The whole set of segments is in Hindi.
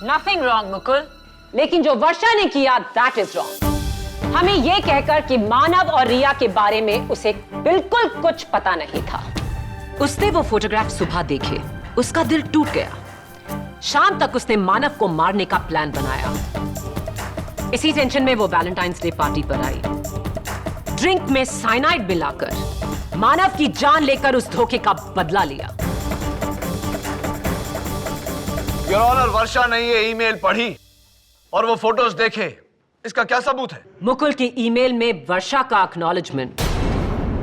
Nothing wrong, Mukul. लेकिन जो वर्षा ने किया, that is wrong। हमें यह कहकर कि मानव और रिया के बारे में उसे बिल्कुल कुछ पता नहीं था। उसने वो फोटोग्राफ सुबह देखे, उसका दिल टूट गया। शाम तक उसने मानव को मारने का प्लान बनाया। इसी टेंशन में वो वैलेंटाइंस डे पार्टी पर आई। ड्रिंक में साइनाइड मिलाकर मानव की जान लेकर उस धोखे का बदला लिया। योर ऑनर, वर्षा ने ये ईमेल पढ़ी और वो फोटोज देखे, इसका क्या सबूत है? मुकुल के ईमेल में वर्षा का एक्नॉलेजमेंट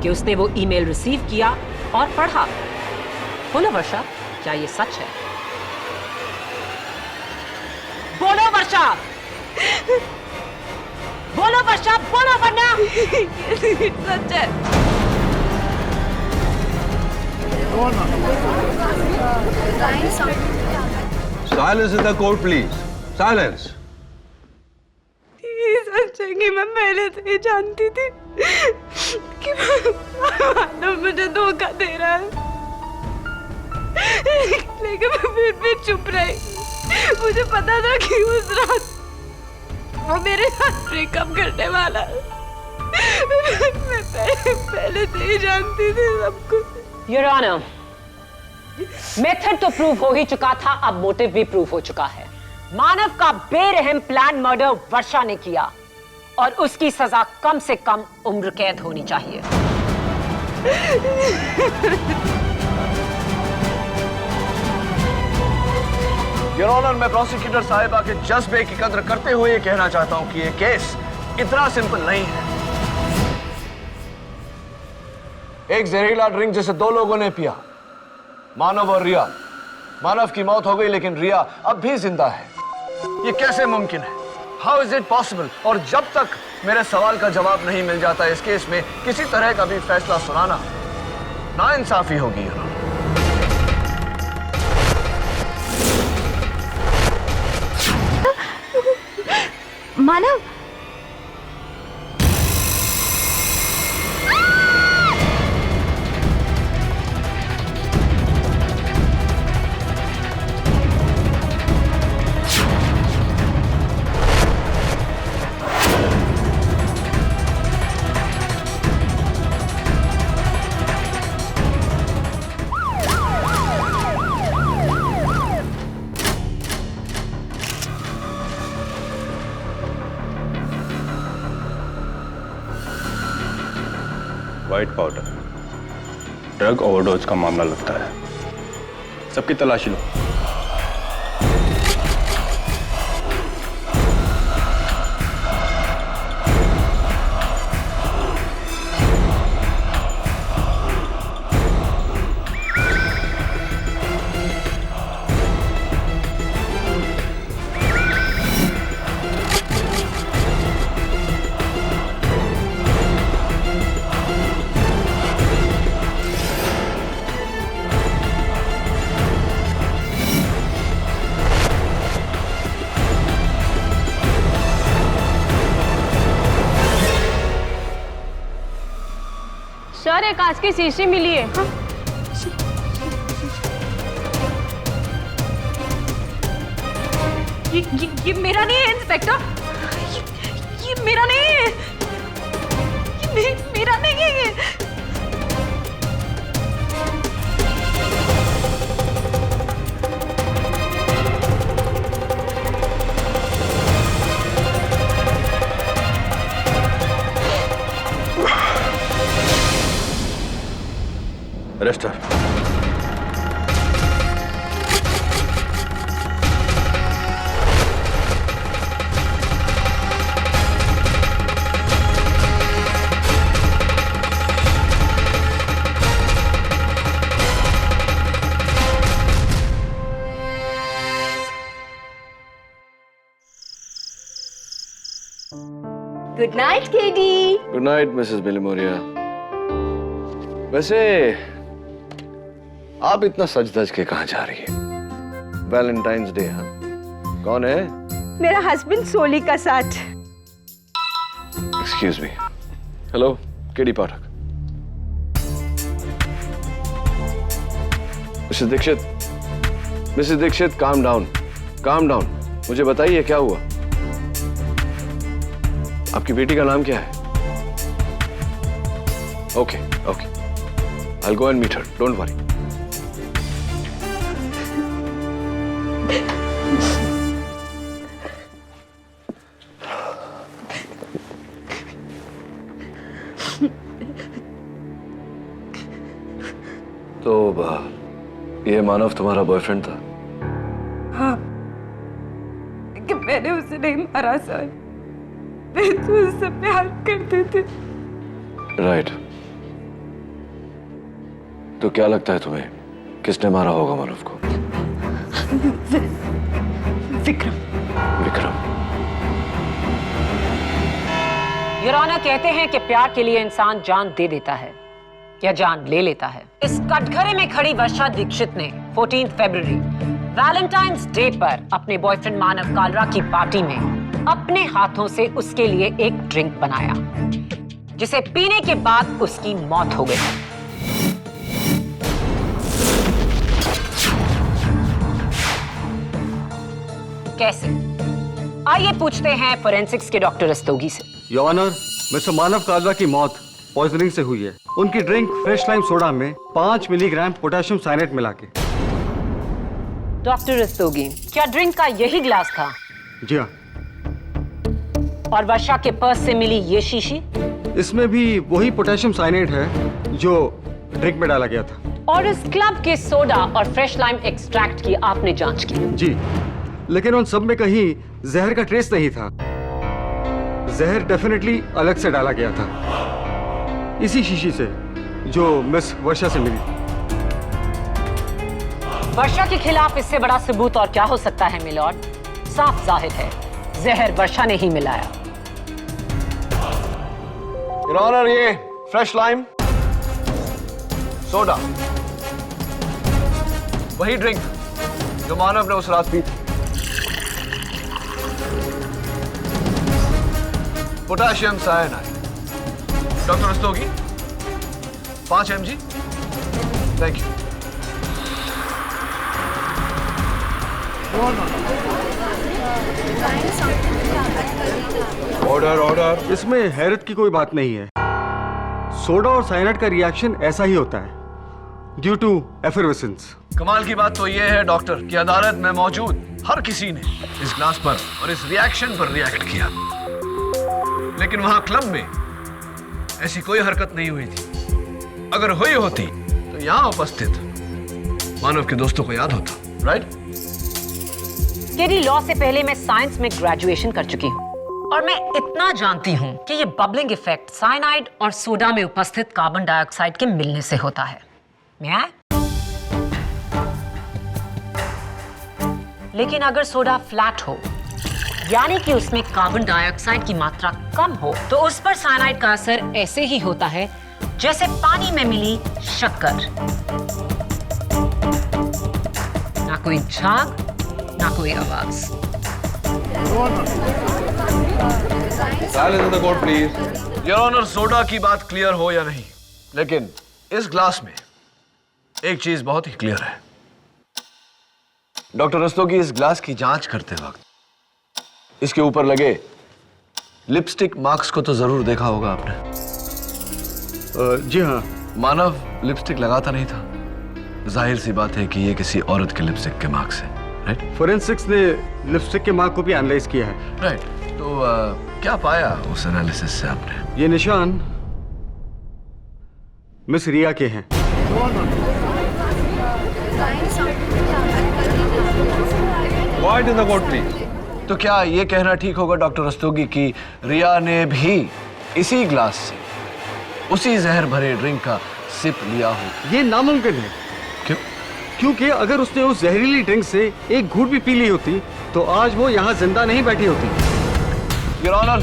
कि उसने वो ईमेल रिसीव किया और पढ़ा। बोलो वर्षा, क्या ये सच है? बोलो वर्षा, बोलो वर्षा, बोलो वरना सच है। Silence in the court, please. Silence. ये सच है कि मैं पहले से ही जानती थी कि मानव मुझे धोखा दे रहा है, लेकिन मैं फिर भी चुप रही। मुझे पता था कि उस रात वो मेरे साथ ब्रेकअप करने वाला है। मैं पहले से ही जानती थी सब कुछ। योर ऑनर, मेथड तो प्रूव हो ही चुका था, अब मोटिव भी प्रूव हो चुका है। मानव का बेरहम प्लान मर्डर वर्षा ने किया और उसकी सजा कम से कम उम्र कैद होनी चाहिए। योर ऑनर, मैं प्रोसिक्यूटर साहिबा के जज्बे की कद्र करते हुए ये कहना चाहता हूं कि ये केस इतना सिंपल नहीं है। एक जहरीला ड्रिंक जिसे दो लोगों ने पिया, मानव और रिया। मानव की मौत हो गई लेकिन रिया अब भी जिंदा है। ये कैसे मुमकिन है? How is it possible? और जब तक मेरे सवाल का जवाब नहीं मिल जाता इस केस में किसी तरह का भी फैसला सुनाना नाइंसाफी होगी। मानव, व्हाइट पाउडर, ड्रग ओवरडोज का मामला लगता है। सबकी तलाशी लो। सर एक कांच की शीशी मिली है। ये मेरा नहीं है इंस्पेक्टर, ये मेरा नहीं है, ये मेरा नहीं है ये। Arrest her. Good night KD. Good night Mrs Bilimoria. वैसे आप इतना सज धज के कहां जा रही है? वैलेंटाइंस डे है। कौन है? मेरा हस्बैंड सोली का साथ। Excuse me. हेलो, केडी पाठक। Mrs Dixit, calm down, calm down. मुझे बताइए क्या हुआ? आपकी बेटी का नाम क्या है? Okay okay, I'll go and meet her. Don't worry. तो ये मानव तुम्हारा बॉयफ्रेंड था? हाँ, कि मैंने उसे नहीं मारा सर, मैं तो उससे प्यार करते थे। राइट। तो क्या लगता है तुम्हें किसने मारा होगा मानव को? विक्रम। विक्रम। योर ऑनर, कहते हैं कि प्यार के लिए इंसान जान दे देता है या जान ले लेता है। इस कटघरे में खड़ी वर्षा दीक्षित ने 14 फरवरी वैलेंटाइंस डे पर अपने बॉयफ्रेंड मानव कालरा की पार्टी में अपने हाथों से उसके लिए एक ड्रिंक बनाया, जिसे पीने के बाद उसकी मौत हो गई। कैसे? आइए पूछते हैं फोरेंसिक्स के डॉक्टर रस्तोगी से। योर ऑनर, मिस्टर मानव कालरा की मौत पॉइजनिंग से हुई है। उनकी ड्रिंक फ्रेश लाइम सोडा में 5 मिलीग्राम पोटेशियम साइनेट मिला के। डॉक्टर रस्तोगी, क्या ड्रिंक का यही ग्लास था? जी हाँ। और वर्षा के पर्स से मिली ये शीशी? इसमें भी वही पोटेशियम साइनेट है जो ड्रिंक में डाला गया था। और इस क्लब के सोडा और फ्रेश लाइम एक्सट्रैक्ट की आपने जांच की? जी, लेकिन उन सब में कहीं जहर का ट्रेस नहीं था। जहर डेफिनेटली अलग से डाला गया था, इसी शीशी से जो मिस वर्षा से मिली। वर्षा के खिलाफ इससे बड़ा सबूत और क्या हो सकता है मिलॉर्ड? साफ जाहिर है जहर वर्षा ने ही मिलाया। योर ऑनर, ये फ्रेश लाइम सोडा वही ड्रिंक जो मानव ने उस रात पी थी। Potassium cyanide. Doctor Rastogi, 5 mg। Thank you. Order order. इसमें हैरत की कोई बात नहीं है। सोडा और साइनाइड का रिएक्शन ऐसा ही होता है, ड्यू टू एफरवेसेंस। कमाल की बात तो यह है डॉक्टर कि अदालत में मौजूद हर किसी ने इस ग्लास पर और इस रिएक्शन पर रिएक्ट किया, लेकिन वहां क्लब में ऐसी कोई हरकत नहीं हुई थी। अगर हुई होती तो यहां उपस्थित मानव के दोस्तों को याद होता। राइट? केडी, लॉ से पहले मैं साइंस में ग्रेजुएशन कर चुकी हूँ और मैं इतना जानती हूँ कि ये बबलिंग इफेक्ट साइनाइड और सोडा में उपस्थित कार्बन डाइऑक्साइड के मिलने से होता है। मैं लेकिन अगर सोडा फ्लैट हो, यानी कि उसमें कार्बन डाइऑक्साइड की मात्रा कम हो, तो उस पर साइनाइड का असर ऐसे ही होता है जैसे पानी में मिली शक्कर। ना कोई झाग, ना कोई आवाज। Silence in the court please. Your honour, soda की बात क्लियर हो या नहीं, लेकिन इस ग्लास में एक चीज बहुत ही क्लियर है। डॉक्टर रस्तोगी, इस ग्लास की जांच करते वक्त इसके ऊपर लगे लिपस्टिक मार्क्स को तो जरूर देखा होगा आपने। जी हाँ। मानव लिपस्टिक लगाता नहीं था। जाहिर सी बात है कि ये किसी औरत के लिपस्टिक के मार्क्स हैं, राइट? फोरेंसिक्स ने लिपस्टिक के मार्क को भी एनालाइज किया है। राइट। तो क्या पाया उस एनालिसिस से आपने? ये निशान मिस रिया के हैं। Quiet in the court, please. तो क्या ये कहना ठीक होगा डॉक्टर रस्तोगी कि रिया ने भी इसी ग्लास से उसी जहर भरे ड्रिंक का सिप लिया हो? ये नामुमकिन है। क्यों? क्योंकि अगर उसने उस जहरीली ड्रिंक से एक घूंट भी पी ली होती तो आज वो यहाँ जिंदा नहीं बैठी होती। योर ऑनर,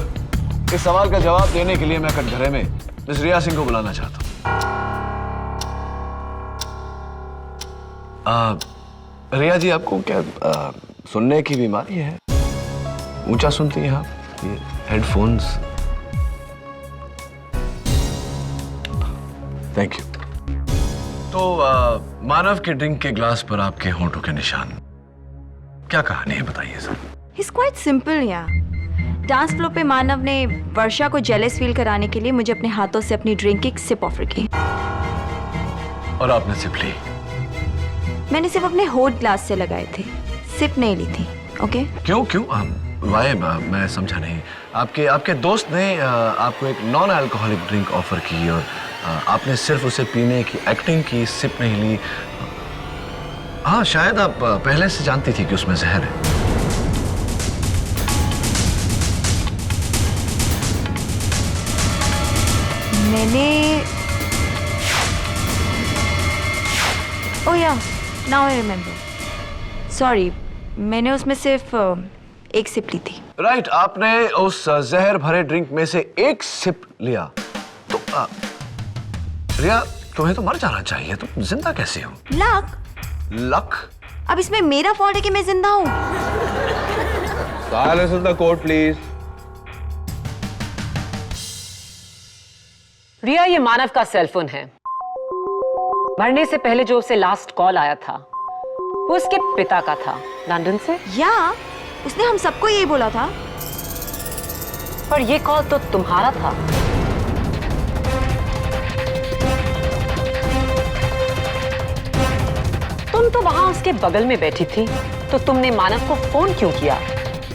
इस सवाल का जवाब देने के लिए मैं कटघरे में मिस रिया सिंह को बुलाना चाहता हूँ। रिया जी, आपको क्या सुनने की बीमारी है? ऊंचा सुनती हैं आप? ये हेडफोन्स। Thank you. तो मानव के ड्रिंक के ग्लास पर आपके होंठों के निशान, क्या कहानी है बताइए sir. He's quite simple, yeah. Dance floor पे मानव ने वर्षा को जेलस फील कराने के लिए मुझे अपने हाथों से अपनी ड्रिंक की सिप ऑफर की। और आपने सिप ली? मैंने सिर्फ अपने होठ ग्लास से लगाए थे, सिप नहीं ली थी। ओके? क्यों क्यों? वाई? मैं समझा नहीं। आपके दोस्त ने आपको एक नॉन अल्कोहलिक ड्रिंक ऑफर की और आपने सिर्फ उसे पीने की एक्टिंग की, सिप नहीं ली। हाँ, शायद आप पहले से जानती थी कि उसमें जहर है। ओह या, नाउ आई रिमेम्बर। सॉरी, मैंने उसमें सिर्फ एक सिप ली थी। राइट, आपने उस जहर भरे ड्रिंक में से एक सिप लिया। तो रिया, तुम्हें तो मर जाना चाहिए, तुम जिंदा कैसे हो? लक? अब इसमें मेरा फॉल्ट है कि मैं जिंदा हूँ? Silence in the court, please. रिया, ये मानव का सेलफोन है। मरने से पहले जो उसे लास्ट कॉल आया था वो उसके पिता का था, लंदन से। या, उसने हम सबको यही बोला था। पर ये कॉल तो तुम्हारा था। तुम तो वहां उसके बगल में बैठी थी, तो तुमने मानव को फोन क्यों किया?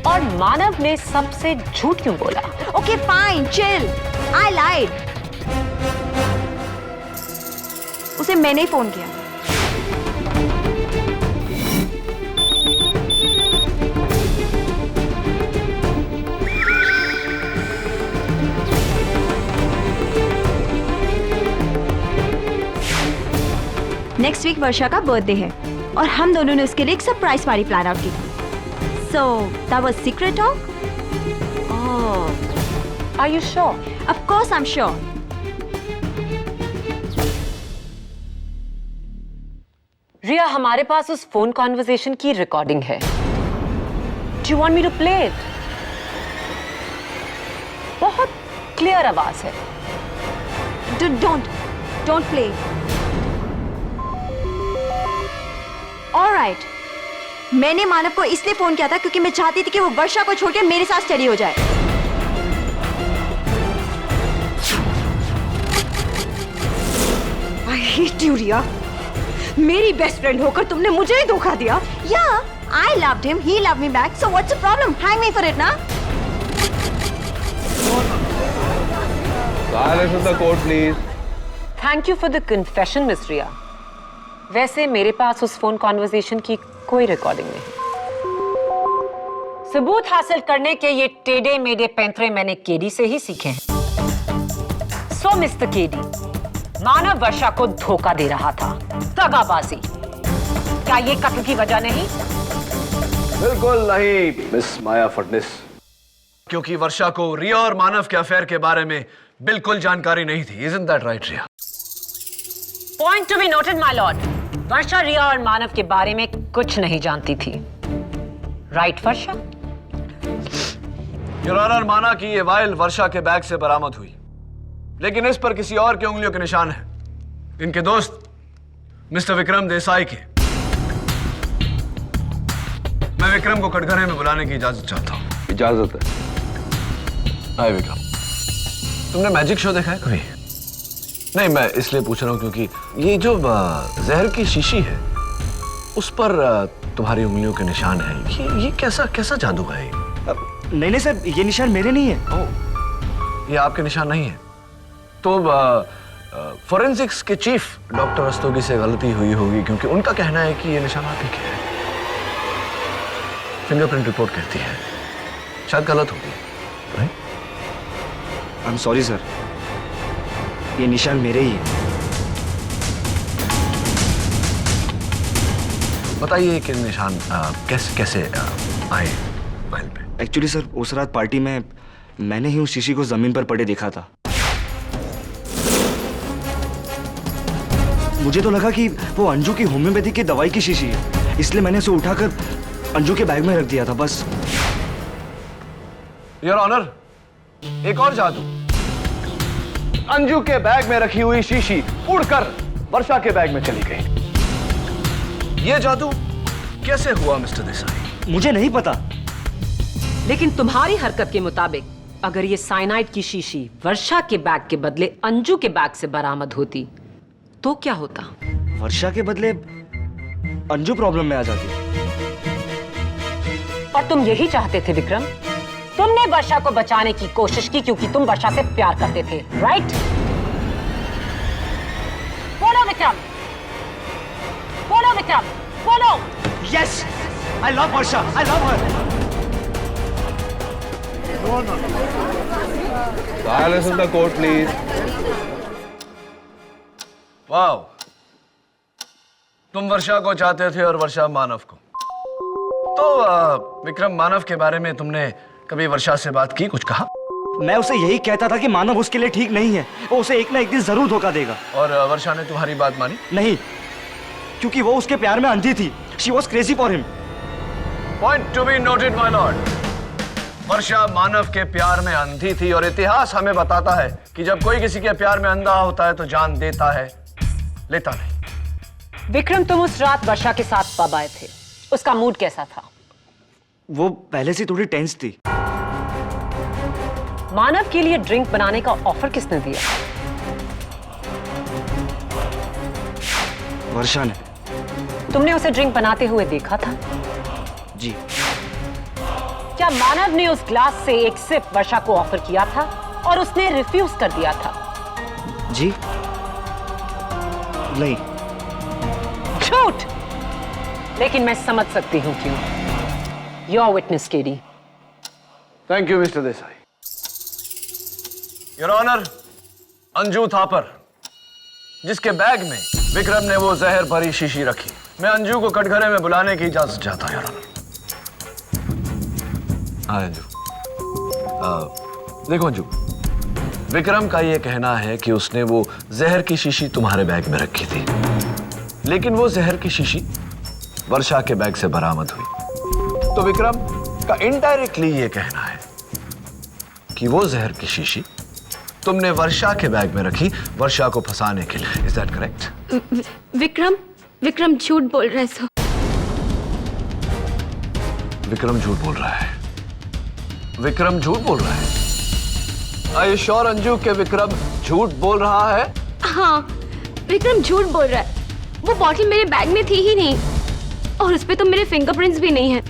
और मानव ने सबसे झूठ क्यों बोला? ओके फाइन, चिल, आई लाइड। उसे मैंने ही फोन किया। नेक्स्ट वीक वर्षा का बर्थडे है और हम दोनों ने उसके लिए एक सरप्राइज पार्टी प्लान आउट की थी। So that was secret talk. Are you sure? Of course I'm sure. रिया, हमारे पास उस फोन कॉन्वर्सेशन की रिकॉर्डिंग है। Do you want me to play it? बहुत क्लियर आवाज है। Don't play. All right. मैंने मानव को इसलिए फोन किया था क्योंकि मैं चाहती थी कि वो वर्षा को छोड़ के मेरे साथ स्टडी हो जाए। I hate you, रिया। मेरी बेस्ट फ्रेंड होकर तुमने मुझे ही धोखा दिया। Yeah, I loved him, he loved me back. So what's the problem? Hang me for it, ना? Silence in the court, please. Thank you for the confession, Miss रिया। वैसे मेरे पास उस फोन कॉन्वर्सेशन की कोई रिकॉर्डिंग नहीं। सबूत हासिल करने के ये टेढ़े मेढ़े पैंतरे मैंने केडी से ही सीखे हैं। सो मिस्टर केडी, मानव वर्षा को धोखा दे रहा था, दगाबाजी। क्या ये कत्ल की वजह नहीं? बिल्कुल नहीं, मिस माया फडनिस। क्योंकि वर्षा को रिया और मानव के अफेयर के बारे में बिल्कुल जानकारी नहीं थी। Isn't that right, Riya? Point to be noted, my lord. Varsha Riya और मानव के बारे में कुछ नहीं जानती थी। Right Varsha? योर ऑनर, माना कि ये वाइल वर्षा के बैग से बरामद हुई, लेकिन इस पर किसी और के उंगलियों के निशान हैं। इनके दोस्त मिस्टर विक्रम देसाई के। मैं विक्रम को कटघरे में बुलाने की इजाजत चाहता हूँ। इजाजत है। हाय विक्रम, तुमने मैजिक शो देखा है कभी? नहीं, मैं इसलिए पूछ रहा हूँ क्योंकि ये जो जहर की शीशी है उस पर तुम्हारी उंगलियों के निशान हैं। ये कैसा जादू है? नहीं सर, ये निशान मेरे नहीं है। ओह, ये आपके निशान नहीं है? तो फोरेंसिक्स के चीफ डॉक्टर रस्तोगी से गलती हुई होगी, क्योंकि उनका कहना है कि ये निशान आप ही के हैं। फिंगरप्रिंट रिपोर्ट कहती है, शायद गलत होगी। Right? I am sorry sir, ये निशान मेरे ही है। बताइए कि निशान कैसे आए फाइल पे? एक्चुअली सर, उस रात पार्टी में मैंने ही उस शीशी को जमीन पर पड़े देखा था। मुझे तो लगा कि वो अंजू की होम्योपैथी की दवाई की शीशी है, इसलिए मैंने उसे उठाकर अंजू के बैग में रख दिया था, बस। योर ऑनर, एक और जादू। अंजू के बैग में रखी हुई शीशी उड़कर वर्षा के बैग में चली गई। यह जादू कैसे हुआ मिस्टर देसाई? मुझे नहीं पता, लेकिन तुम्हारी हरकत के मुताबिक अगर ये साइनाइड की शीशी वर्षा के बैग के बदले अंजू के बैग से बरामद होती तो क्या होता? वर्षा के बदले अंजू प्रॉब्लम में आ जाती। और तुम यही चाहते थे विक्रम? तुमने वर्षा को बचाने की कोशिश की क्योंकि तुम वर्षा से प्यार करते थे, राइट? बोलो विक्रम, बोलो विक्रम, बोलो। Yes, I love Varsha, I love her. Silence in the court, please. Wow, तुम वर्षा को चाहते थे और वर्षा मानव को। तो विक्रम, मानव के बारे में तुमने कभी वर्षा से बात की, कुछ कहा? मैं उसे यही कहता था कि मानव उसके लिए ठीक नहीं है, वो उसे एक ना एक दिन जरूर धोखा देगा। और वर्षा ने तुम्हारी बात मानी? नहीं, क्योंकि वो उसके प्यार में अंधी थी। She was crazy for him. Point to be noted, my lord. वर्षा मानव के प्यार में अंधी थी और इतिहास हमें बताता है कि जब कोई किसी के प्यार में अंधा होता है तो जान देता है, लेता नहीं। विक्रम, तुम उस रात वर्षा के साथ पब आए थे, उसका मूड कैसा था? वो पहले से थोड़ी टेंस थी। मानव के लिए ड्रिंक बनाने का ऑफर किसने दिया? वर्षा ने। तुमने उसे ड्रिंक बनाते हुए देखा था? जी। क्या मानव ने उस ग्लास से एक सिप वर्षा को ऑफर किया था और उसने रिफ्यूज कर दिया था? जी नहीं। झूठ। लेकिन मैं समझ सकती हूं क्यों। Your witness KD. Thank you mister Desai. Your honour, Anju Thapar, जिसके बैग में विक्रम ने वो जहर भरी शीशी रखी, मैं अंजू को कटघरे में बुलाने की इजाजत चाहता हूं, योर ऑनर। हाँ अंजू, देखो अंजू, विक्रम का ये कहना है कि उसने वो जहर की शीशी तुम्हारे बैग में रखी थी, लेकिन वो जहर की शीशी वर्षा के बैग से बरामद हुई। तो विक्रम का इनडायरेक्टली ये कहना है कि वो जहर की शीशी तुमने वर्षा के बैग में रखी वर्षा को फंसाने के लिए। Is that correct? विक्रम झूठ बोल रहा है सर। विक्रम झूठ बोल रहा है। विक्रम झूठ बोल रहा है। Are you sure अंजू के विक्रम झूठ बोल रहा है? हाँ, विक्रम झूठ बोल रहा है। वो बॉटल मेरे बैग में थी ही नहीं और उस पे तो मेरे फिंगरप्रिंट्स भी नहीं हैं।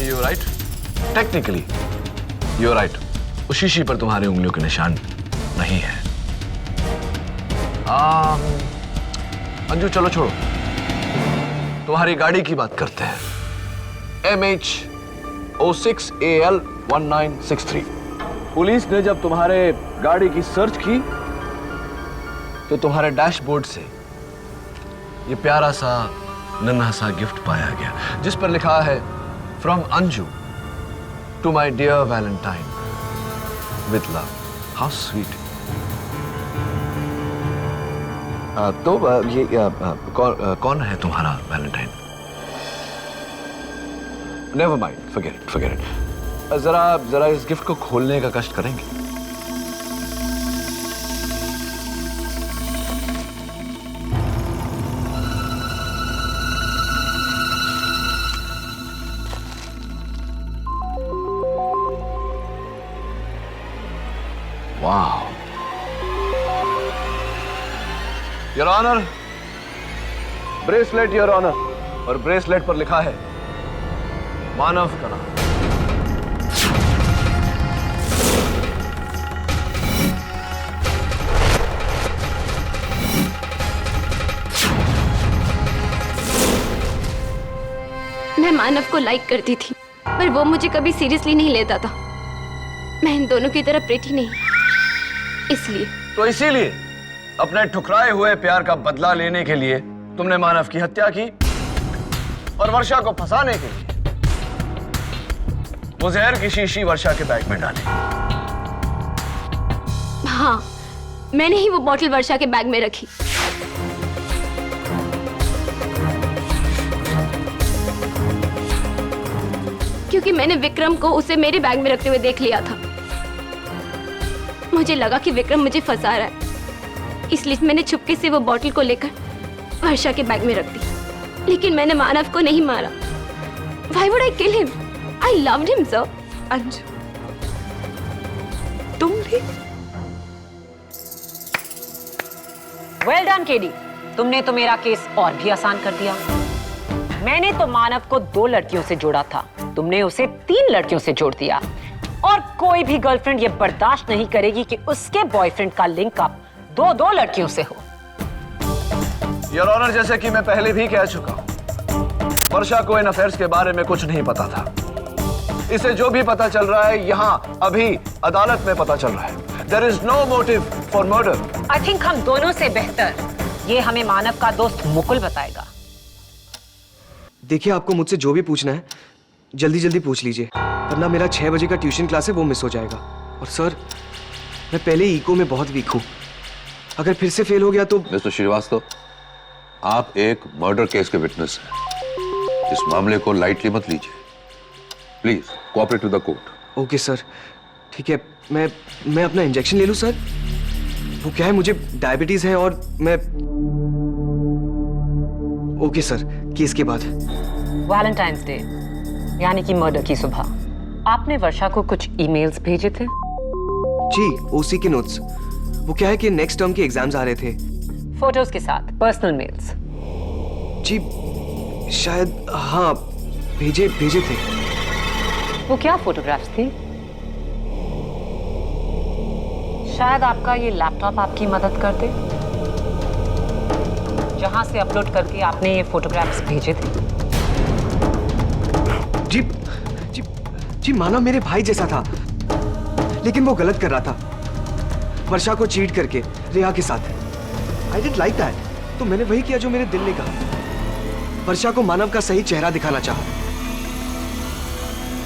You're right. Technically, you're right. उस शीशी पर तुम्हारी उंगलियों के निशान नहीं है। अंजू चलो छोड़ो, तुम्हारी गाड़ी की बात करते हैं। MH06AL1963। पुलिस ने जब तुम्हारे गाड़ी की सर्च की तो तुम्हारे डैशबोर्ड से ये प्यारा सा नन्हा सा गिफ्ट पाया गया, जिस पर लिखा है from Anju to my dear valentine with love. How sweet. तो ये कौन है तुम्हारा valentine? Never mind, forget it, forget it. जरा इस गिफ्ट को खोलने का कष्ट करेंगे? वाह, your honour, bracelet your honour, और ब्रेसलेट पर लिखा है मानव का नाम। मैं मानव को लाइक करती थी पर वो मुझे कभी सीरियसली नहीं लेता था। मैं इन दोनों की तरह प्रेटी नहीं, इसलिए। तो इसीलिए अपने ठुकराए हुए प्यार का बदला लेने के लिए तुमने मानव की हत्या की और वर्षा को फंसाने के लिए वो जहर की शीशी वर्षा के बैग में डाली। हाँ, मैंने ही वो बॉटल वर्षा के बैग में रखी। क्योंकि मैंने विक्रम को उसे मेरे बैग में रखते हुए देख लिया था। मुझे लगा कि विक्रम मुझे फंसा रहा है, इसलिए मैंने छुपके से वो बॉटल को लेकर वर्षा के बैग में रख दी। लेकिन मैंने मानव को नहीं मारा। Why would I kill him? I loved him, sir. Anju, तुम भी? वेल डन केडी, तुमने तो मेरा केस और भी आसान कर दिया। मैंने तो मानव को 2 लड़कियों से जोड़ा था, तुमने उसे 3 लड़कियों से जोड़ दिया। और कोई भी गर्लफ्रेंड ये बर्दाश्त नहीं करेगी कि उसके बॉयफ्रेंड का लिंकअप 2 लड़कियों से हो। योर ऑनर, जैसे कि मैं पहले भी कह चुका हूं, वर्षा को इन अफेयर्स के बारे में कुछ नहीं पता था। इसे जो भी पता चल रहा है यहां अभी अदालत में पता चल रहा है। There is no motive for murder. I think हम दोनों से बेहतर ये हमें मानव का दोस्त मुकुल बताएगा। देखिए, आपको मुझसे जो भी पूछना है जल्दी जल्दी पूछ लीजिए, वरना मेरा 6 बजे का ट्यूशन क्लास है वो मिस हो जाएगा। और सर, मैं पहले इको में बहुत वीक हूँ, अगर फिर से फेल हो गया तो। मिस्टर श्रीवास्तव, आप एक मर्डर केस के विटनेस हैं। इस मामले को लाइटली मत लीजिए। Please cooperate with the court. Okay sir, ठीक है। मैं अपना इंजेक्शन ले लूँ सर? वो क्या है, मुझे डायबिटीज है और मैं। ओके सर, केस के बाद। वैलेंटाइंस डे यानी कि मर्डर की सुबह आपने वर्षा को कुछ ईमेल्स भेजे थे? जी, ओसी के नोट्स। वो क्या है कि नेक्स्ट टर्म के एग्जाम्स आ रहे थे। फोटोज के साथ पर्सनल मेल्स? जी शायद, हाँ, भेजे थे। वो क्या फोटोग्राफ्स थी? शायद आपका ये लैपटॉप आपकी मदद कर दे, जहां से अपलोड करके आपने ये फोटोग्राफ्स भेजे थे। जी जी जी, मानव मेरे भाई जैसा था, लेकिन वो गलत कर रहा था, वर्षा को चीट करके रिया के साथ। आई डिडंट लाइक दैट, तो मैंने वही किया जो मेरे दिल ने कहा। वर्षा को मानव का सही चेहरा दिखाना चाहा।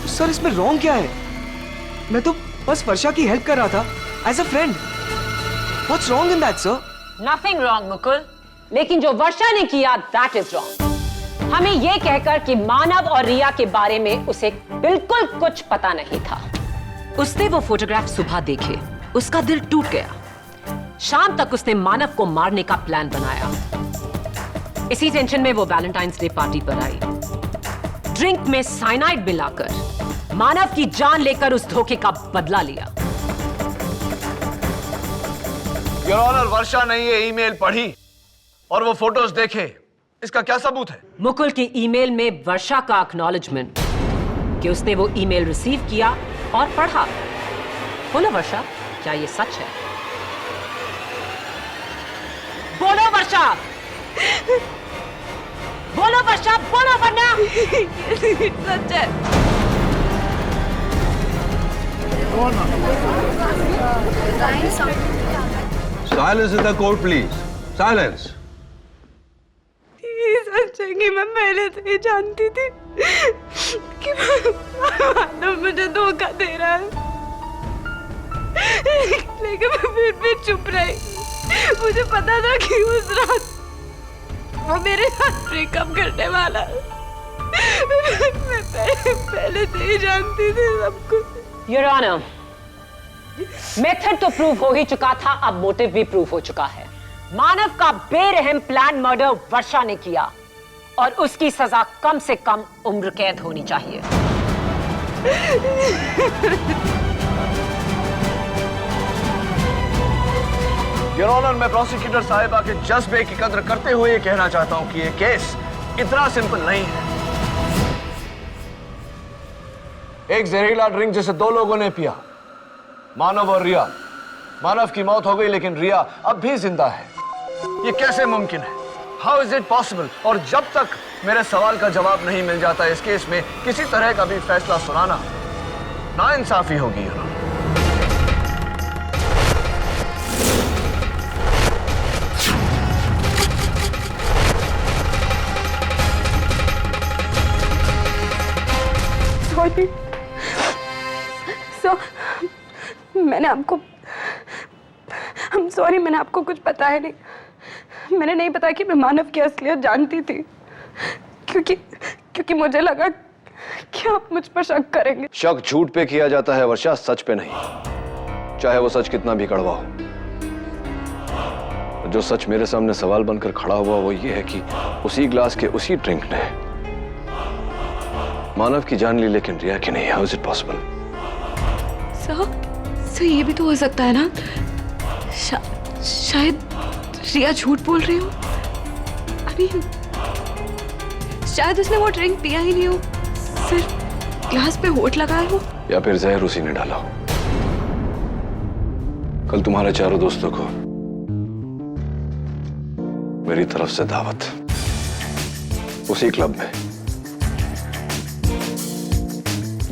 सर, इसमें रॉन्ग क्या है? मैं तो बस वर्षा की हेल्प कर रहा था as a friend. What's wrong in that sir? Nothing wrong Mukul, लेकिन जो वर्षा ने किया दैट इज रॉन्ग। हमें यह कहकर कि मानव और रिया के बारे में उसे बिल्कुल कुछ पता नहीं था। उसने वो फोटोग्राफ सुबह देखे, उसका दिल टूट गया। शाम तक उसने मानव को मारने का प्लान बनाया। इसी टेंशन में वो वैलेंटाइंस डे पार्टी पर आई। ड्रिंक में साइनाइड मिलाकर मानव की जान लेकर उस धोखे का बदला लिया। योर ऑनर, वर्षा ने ये ईमेल पढ़ी और वो फोटोज देखे, इसका क्या सबूत है? मुकुल की ईमेल में वर्षा का एक्नॉलेजमेंट कि उसने वो ईमेल रिसीव किया और पढ़ा। बोलो वर्षा, क्या ये सच है? बोलो वर्षा, बोलो वर्षा, बोलो वरना। सच है। Silence in the court please, silence. ये सच है कि मैं पहले से ही जानती थी कि मानव मुझे धोखा दे रहा है, लेकिन मैं फिर भी चुप रही। मुझे पता था कि उस रात वो मेरे साथ ब्रेकअप करने वाला है। मैं पहले से ही जानती थी सब कुछ। योर ऑनर, मेथड तो प्रूव हो ही चुका था, अब मोटिव भी प्रूव हो चुका है। मानव का बेरहम प्लान मर्डर वर्षा ने किया और उसकी सजा कम से कम उम्र कैद होनी चाहिए। योर ऑनर, मैं प्रोसिक्यूटर साहिबा के जज्बे की कद्र करते हुए ये कहना चाहता हूं कि ये केस इतना सिंपल नहीं है। एक जहरीला ड्रिंक जिसे 2 लोगों ने पिया, मानव और रिया। मानव की मौत हो गई लेकिन रिया अब भी जिंदा है। ये कैसे मुमकिन है? How is it possible? और जब तक मेरे सवाल का जवाब नहीं मिल जाता इस केस में किसी तरह का भी फैसला सुनाना नाइंसाफी होगी। मैंने आपको कुछ बताया नहीं। मैंने नहीं बताया कि मैं मानव की असलियत जानती थी, क्योंकि मुझे लगा कि आप मुझ पर शक करेंगे। शक झूठ पे किया जाता है वर्षा, सच पे नहीं, चाहे वो सच कितना भी कड़वा हो। जो सच मेरे सामने सवाल बनकर खड़ा हुआ वो ये है कि उसी ग्लास के उसी ड्रिंक ने मानव की जान ली लेकिन रिया की नहीं। How is it possible? Sir ये भी तो हो सकता है ना, शायद रिया झूठ बोल रही हो। I mean, शायद उसने वो ड्रिंक पिया ही नहीं हो, सिर्फ ग्लास पे होठ लगाया हो। या फिर जहर उसी ने डाला हो। कल तुम्हारे चारों दोस्तों को मेरी तरफ से दावत, उसी क्लब में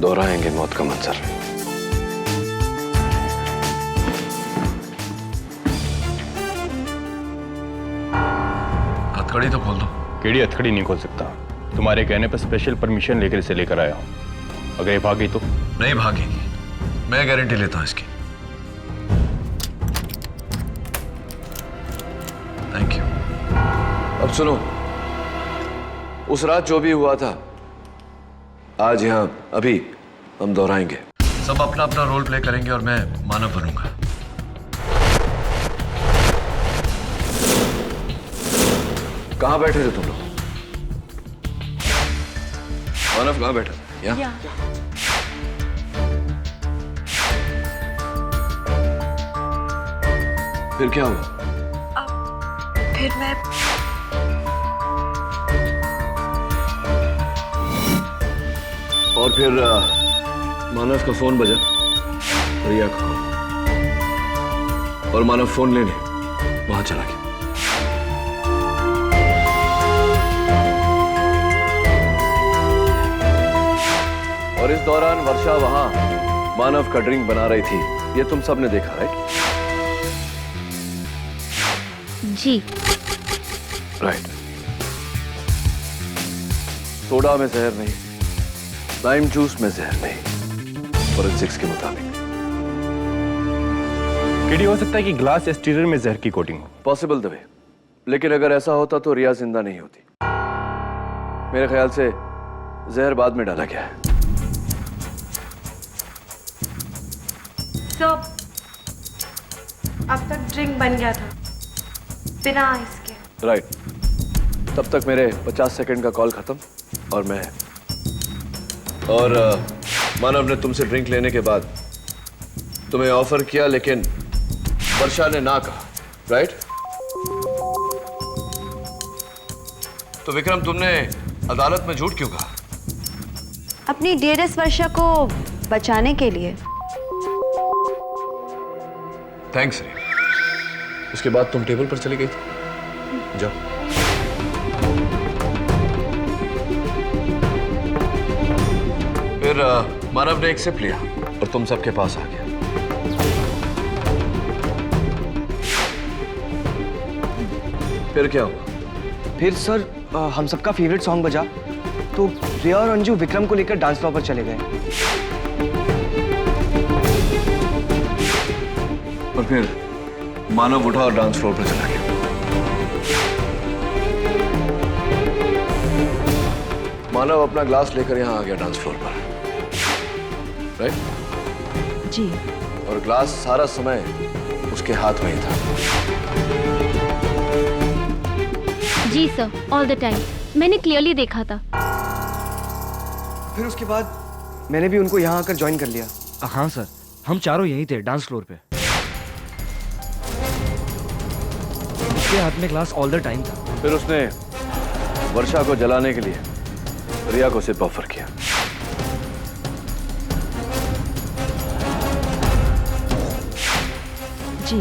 दोहराएंगे मौत का मंजर। हथकड़ी तो खोल दो। केड़ी हथकड़ी नहीं खोल सकता, तुम्हारे कहने पर स्पेशल परमिशन लेकर इसे लेकर आया हूं। अगर ये भागी तो? नहीं भागेगी, मैं गारंटी लेता हूं इसकी। Thank you. अब सुनो, उस रात जो भी हुआ था, आज यहां अभी हम दोहराएंगे। सब अपना अपना रोल प्ले करेंगे और मैं मानव बनूंगा। कहां बैठे थे तुम लोग? मानव कहां बैठा था? यहाँ? फिर क्या हुआ? फिर मैं और फिर मानव का फोन बजा, रिया का, और मानव फोन लेने वहां चला गया। और इस दौरान वर्षा वहां मानव का ड्रिंक बना रही थी, ये तुम सबने देखा, राइट? जी राइट। सोडा में जहर नहीं, लाइम जूस में जहर नहीं, फोरेंसिक्स के मुताबिक। केडी हो सकता है कि ग्लास या स्टीरर में जहर की कोटिंग हो। पॉसिबल द वे, लेकिन अगर ऐसा होता तो रिया जिंदा नहीं होती। मेरे ख्याल से जहर बाद में डाला गया है। तो अब तक ड्रिंक बन गया था बिना आइस के। राइट। तब तक मेरे 50 सेकंड का कॉल खत्म और मानव ने तुमसे ड्रिंक लेने के बाद तुम्हें ऑफर किया, लेकिन वर्षा ने ना कहा, राइट? तो विक्रम, तुमने अदालत में झूठ क्यों कहा? अपनी डियरेस्ट वर्षा को बचाने के लिए। थैंक्स रे। उसके बाद तुम टेबल पर चली गई थी। जाओ। फिर मानव ने एक सिप लिया और तुम सबके पास आ गया। फिर क्या हुआ? फिर सर हम सबका फेवरेट सॉन्ग बजा, तो रिया और अंजू विक्रम को लेकर डांस फ्लोर पर चले गए। और फिर मानव उठा और डांस फ्लोर पर चला गया। मानव अपना ग्लास लेकर यहां आ गया डांस फ्लोर पर, राइट? जी। और ग्लास सारा समय उसके हाथ में ही था। जी सर, ऑल द टाइम मैंने क्लियरली देखा था। फिर उसके बाद मैंने भी उनको यहाँ आकर ज्वाइन कर लिया। हाँ सर, हम चारों यहीं थे डांस फ्लोर पे। उसके हाथ में ग्लास ऑल द टाइम था। फिर उसने वर्षा को जलाने के लिए रिया को सिर्फ ऑफर किया। जी।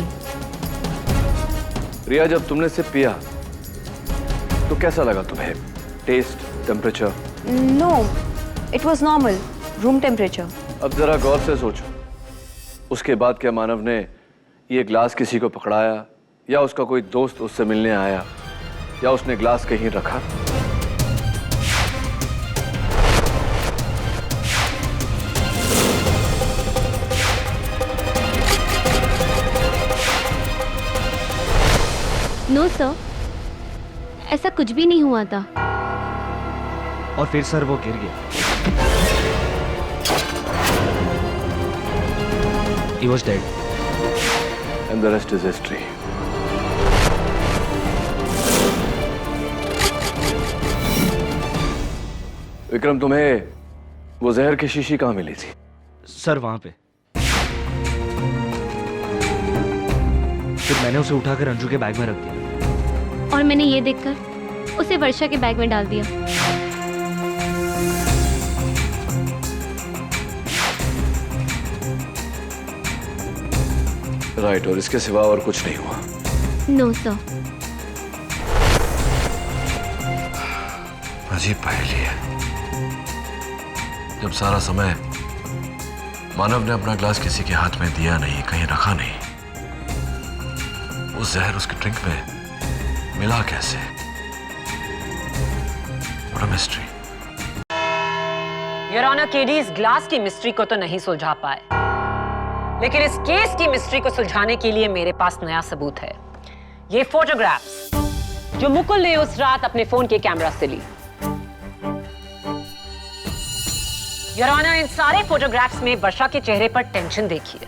रिया, जब तुमने सिर्फ पिया तो कैसा लगा तुम्हें? Taste, temperature? No, it was normal, room temperature. अब जरा गौर से सोचो, उसके बाद क्या मानव ने ये ग्लास किसी को पकड़ाया, या उसका कोई दोस्त उससे मिलने आया, या उसने ग्लास कहीं रखा? नो सर, ऐसा कुछ भी नहीं हुआ था। और फिर सर वो गिर गया। He was dead. And the rest is history. Vikram, तुम्हें वो जहर की शीशी कहाँ मिली थी? सर वहां पे। फिर मैंने उसे उठाकर अंजू के बैग में रख दिया। और मैंने ये देखकर उसे वर्षा के बैग में डाल दिया। राइट, और इसके सिवा और कुछ नहीं हुआ? No sir. अजीब पहेली है। जब सारा समय मानव ने अपना ग्लास किसी के हाथ में दिया नहीं, कहीं रखा नहीं, वो जहर उसके ड्रिंक में मिला कैसे? What a mystery. Your honour, KD इस ग्लास की मिस्ट्री को तो नहीं सुलझा पाए, लेकिन इस केस की मिस्ट्री को सुलझाने के लिए मेरे पास नया सबूत है। ये फोटोग्राफ्स जो मुकुल ने उस रात अपने फोन के कैमरा से ली। योर ऑनर, इन सारे फोटोग्राफ्स में वर्षा के चेहरे पर टेंशन देखिए,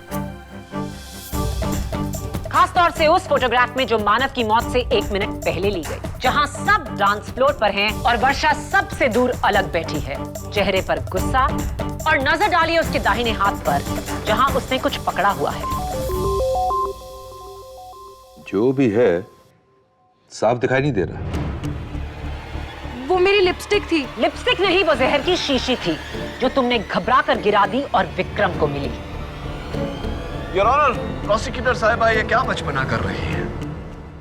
खासतौर से उस फोटोग्राफ में जो मानव की मौत से 1 मिनट पहले ली गई, जहां सब डांस फ्लोर पर हैं और वर्षा सबसे दूर अलग बैठी है, चेहरे पर गुस्सा, और नजर डालिए उसके दाहिने हाथ पर जहां उसने कुछ पकड़ा हुआ है। जो भी है साफ दिखाई नहीं दे रहा। वो मेरी लिपस्टिक थी। लिपस्टिक नहीं, वो जहर की शीशी थी जो तुमने घबरा कर गिरा दी और विक्रम को मिली। योर ऑनर, प्रोसिक्यूटर साहिबा ये क्या बचपना कर रही है?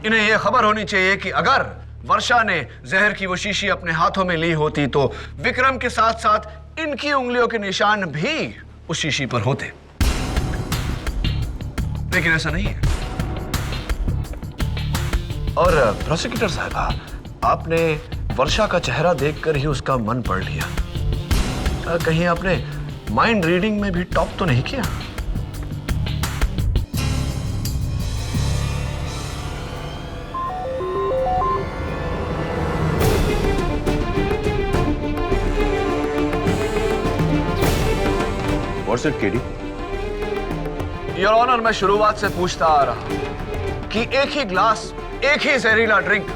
इन्हें यह खबर होनी चाहिए कि अगर वर्षा ने जहर की वो शीशी अपने हाथों में ली होती तो विक्रम के साथ साथ इनकी उंगलियों के निशान भी उस शीशी पर होते, लेकिन ऐसा नहीं है। और प्रोसिक्यूटर साहिबा, आपने वर्षा का चेहरा देखकर ही उसका मन पढ़ लिया। कहीं आपने माइंड रीडिंग में भी टॉप तो नहीं किया? What's it, KD? Your honour, मैं शुरुआत से पूछता आ रहा हूं कि एक ही ग्लास, एक ही जहरीला ड्रिंक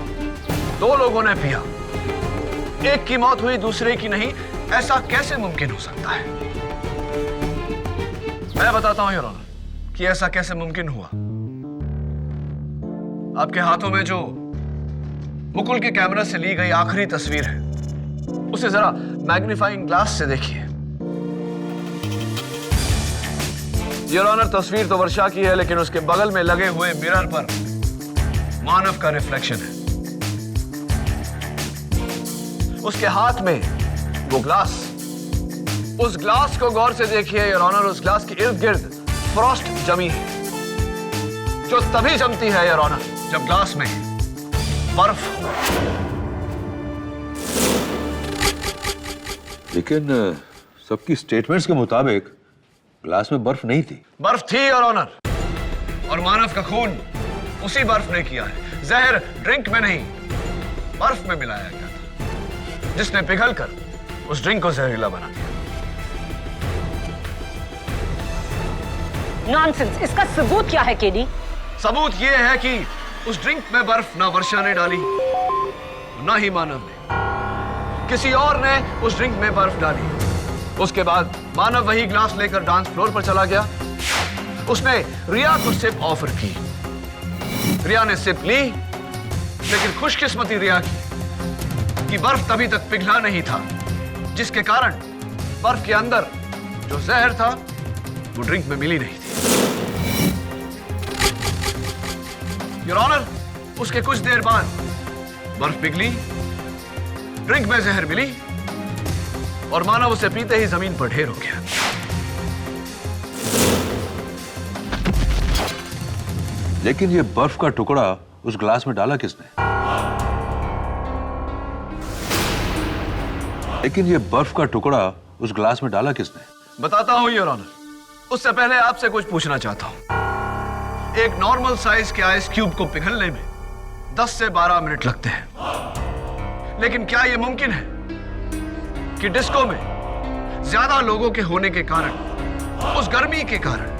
2 लोगों ने पिया, एक की मौत हुई दूसरे की नहीं, ऐसा कैसे मुमकिन हो सकता है? मैं बताता हूं योर ऑनर कि ऐसा कैसे मुमकिन हुआ। आपके हाथों में जो मुकुल के कैमरा से ली गई आखिरी तस्वीर है, उसे जरा मैग्नीफाइंग ग्लास से देखिए। योर ऑनर, तस्वीर तो वर्षा की है, लेकिन उसके बगल में लगे हुए मिरर पर मानव का रिफ्लेक्शन है। उसके हाथ में वो ग्लास, उस ग्लास को गौर से देखिए योर ऑनर। उस ग्लास के इर्द गिर्द फ्रॉस्ट जमी है, जो तभी जमती है योर ऑनर जब ग्लास में बर्फ हो। लेकिन सबकी स्टेटमेंट्स के मुताबिक ग्लास में बर्फ नहीं थी। बर्फ थी योर ऑनर, और मानव का खून उसी बर्फ ने किया है। जहर ड्रिंक में नहीं, बर्फ में मिलाया गया था, जिसने पिघलकर उस ड्रिंक को जहरीला बना दिया। नॉनसेंस, इसका सबूत क्या है केडी? सबूत यह है कि उस ड्रिंक में बर्फ ना वर्षा ने डाली, ना ही मानव ने। किसी और ने उस ड्रिंक में बर्फ डाली। उसके बाद मानव वही ग्लास लेकर डांस फ्लोर पर चला गया। उसने रिया को सिप ऑफर की। रिया ने सिप ली, लेकिन खुशकिस्मती रिया की कि बर्फ तभी तक पिघला नहीं था, जिसके कारण बर्फ के अंदर जो जहर था वो ड्रिंक में मिली नहीं थी। योर ऑनर, उसके कुछ देर बाद बर्फ पिघली, ड्रिंक में जहर मिली, और मानव उसे पीते ही जमीन पर ढेर हो गया। लेकिन ये बर्फ का टुकड़ा उस ग्लास में डाला किसने? लेकिन ये बर्फ का टुकड़ा उस ग्लास में डाला किसने? बताता हूं योर ऑनर। उससे पहले आपसे कुछ पूछना चाहता हूं। एक नॉर्मल साइज के आइस क्यूब को पिघलने में 10 से 12 मिनट लगते हैं, लेकिन क्या यह मुमकिन है कि डिस्को में ज्यादा लोगों के होने के कारण, उस गर्मी के कारण,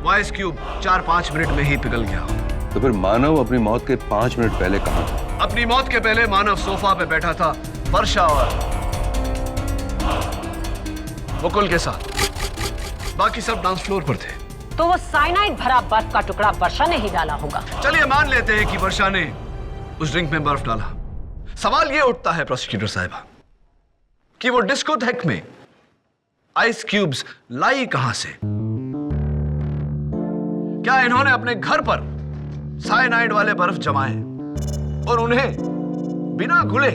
वो आइस क्यूब 4-5 मिनट में ही पिघल गया हो? तो फिर मानव अपनी मौत के 5 मिनट पहले कहां था? अपनी मौत के पहले मानव सोफा पे बैठा था वर्षा और मुकुल के साथ। बाकी सब डांस फ्लोर पर थे। तो वो साइनाइड भरा बर्फ का टुकड़ा वर्षा ने ही डाला होगा। चलिए मान लेते हैं कि वर्षा ने उस ड्रिंक में बर्फ डाला। सवाल ये उठता है प्रोसिक्यूटर साहिबा कि वो डिस्कोथेक में आइस क्यूब्स लाई कहां से? क्या इन्होंने अपने घर पर साइनाइड वाले बर्फ जमाए और उन्हें बिना घुले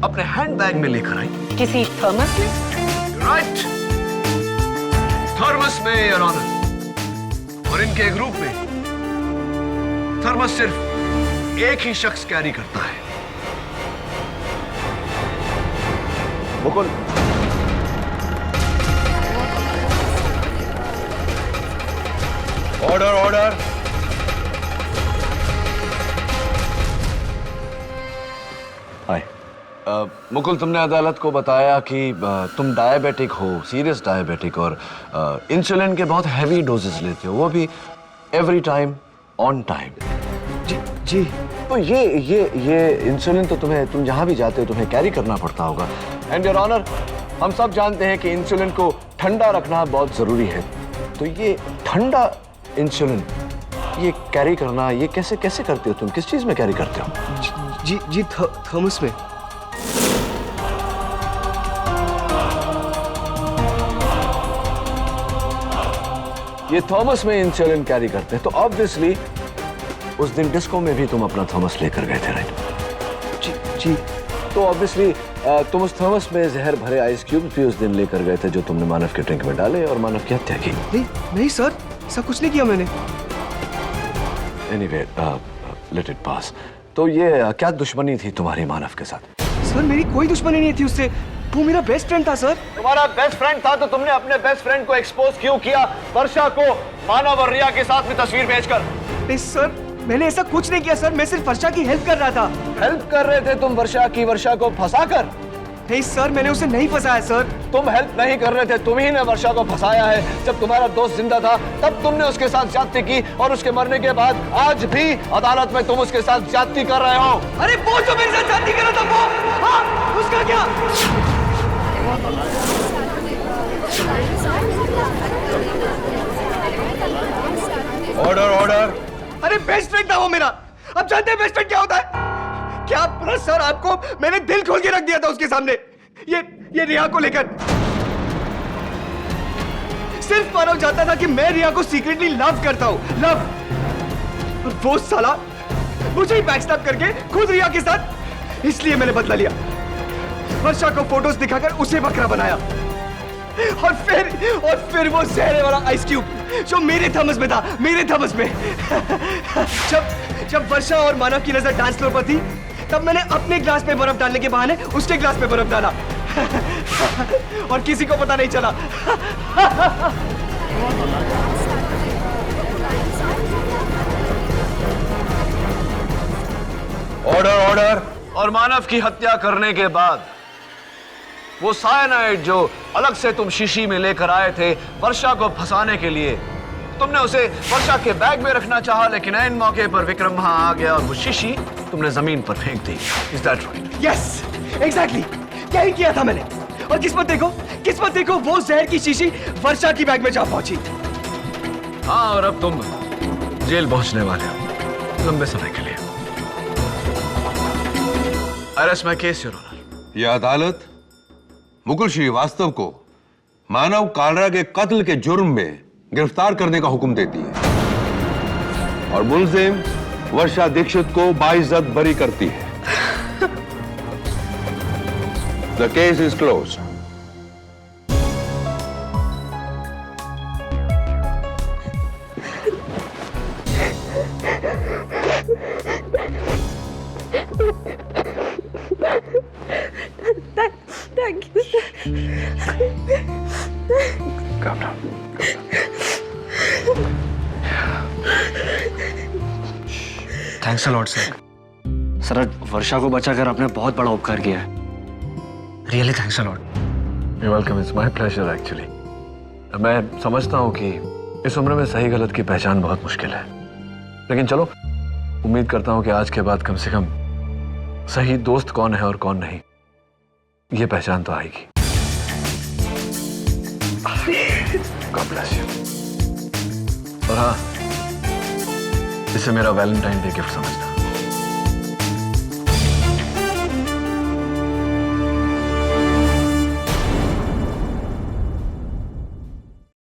अपने हैंडबैग में लेकर आई? किसी थर्मस में? राइट, थर्मस में योर ऑनर। और इनके ग्रुप में थर्मस सिर्फ एक ही शख्स कैरी करता है। Mukul, order order. Hi Mukul, तुमने अदालत को बताया कि तुम डायबिटिक हो, सीरियस डायबिटिक, और इंसुलिन के बहुत हैवी डोजेस लेते हो, वो भी एवरी टाइम ऑन टाइम। जी जी। तो ये इंसुलिन तो तुम जहां भी जाते हो तुम्हें कैरी करना पड़ता होगा। एंड योर ऑनर, हम सब जानते हैं कि इंसुलिन को ठंडा रखना बहुत जरूरी है। तो ये ठंडा इंसुलिन ये कैरी करना, ये कैसे करते हो तुम? किस चीज में कैरी करते हो? जी थर्मस में। ये थॉमस में इंसुलिन कैरी करते हैं, तो ऑब्वियसली उस दिन डिस्को में भी तुम अपना थॉमस लेकर गए थे, राइट? जी। तो ऑब्वियसली तुम उस थॉमस में जहर भरे आइस क्यूब भी उस दिन लेकर गए थे जो तुमने मानव के ड्रिंक में डाले और मानव की हत्या की। नहीं सर, ऐसा कुछ नहीं किया मैंने। Anyway, let it pass. तो ये क्या दुश्मनी थी तुम्हारी मानव के साथ? सर मेरी कोई दुश्मनी नहीं थी उससे, वो मेरा बेस्ट फ्रेंड था सर। तुम्हारा बेस्ट फ्रेंड था तो तुमने अपने बेस्ट फ्रेंड को एक्सपोज क्यों किया वर्षा को मानव और रिया के साथ में तस्वीर भेजकर? नहीं सर, मैंने ऐसा कुछ नहीं किया सर, मैं सिर्फ वर्षा की हेल्प कर रहा था। हेल्प कर रहे थे तुम वर्षा को फंसाकर? नहीं सर, मैंने उसे नहीं फंसाया सर। तुम हेल्प नहीं कर रहे थे, तुम ही ने वर्षा को फंसाया है। जब तुम्हारा दोस्त जिंदा था तब तुमने उसके साथ ज्यादती की और उसके मरने के बाद आज भी अदालत में तुम उसके साथ ज्यादती कर रहे हो। अरे वो जो मेरे साथ ज्यादती कर रहा था वो, हाँ, उसका क्या? ऑर्डर। अरे बेस्ट फ्रेंड था वो मेरा। अब जानते हैं बेस्ट फ्रेंड क्या होता है? क्या पता सर, आपको मैंने दिल खोल के रख दिया था उसके सामने, ये रिया को लेकर। सिर्फ मानव जानता था कि मैं रिया को सीक्रेटली लव करता हूं, लव। और वो साला मुझे ही बैकस्टैब करके खुद रिया के साथ, इसलिए मैंने बदला लिया। वर्षा को फोटोज दिखाकर उसे बकरा बनाया और फिर वो जहरे वाला आइस क्यूब जो मेरे थर्मस में था, मेरे थर्मस में। जब वर्षा और मानव की नजर डांस फ्लोर पर थी तब मैंने अपने ग्लास में बर्फ डालने के बहाने उसके ग्लास में बर्फ डाला और किसी को पता नहीं चला। ऑर्डर। और मानव की हत्या करने के बाद वो साइनाइड जो अलग से तुम शीशी में लेकर आए थे वर्षा को फंसाने के लिए, तुमने उसे वर्षा के बैग में रखना चाहा, लेकिन ऐन मौके पर विक्रम वहां आ गया और वो शीशी तुमने जमीन पर फेंक दी। Is that right? Yes, exactly, क्या ही किया था मैंने। और किस्मत देखो वो जहर की शीशी वर्षा की बैग में जा पहुंची। हाँ, और अब तुम जेल पहुंचने वाले हो लंबे समय के लिए। Arrest my case your honour. यह अदालत मुकुल श्रीवास्तव को मानव कालरा के कत्ल के जुर्म में गिरफ्तार करने का हुक्म देती है और मुलजिम वर्षा दीक्षित को बाइज्जत बरी करती है। The case is closed. Thank you, sir. Calm down. Thanks a lot sir. Sir, Varsha को बचाकर आपने बहुत बड़ा उपकार किया है। Really thanks a lot. You're welcome. It's my pleasure actually. मैं समझता हूँ कि इस उम्र में सही गलत की पहचान बहुत मुश्किल है, लेकिन चलो उम्मीद करता हूँ कि आज के बाद कम से कम सही दोस्त कौन है और कौन नहीं ये पहचान तो आएगी। God bless you. और हाँ, इसे मेरा वैलेंटाइन डे गिफ्ट समझना।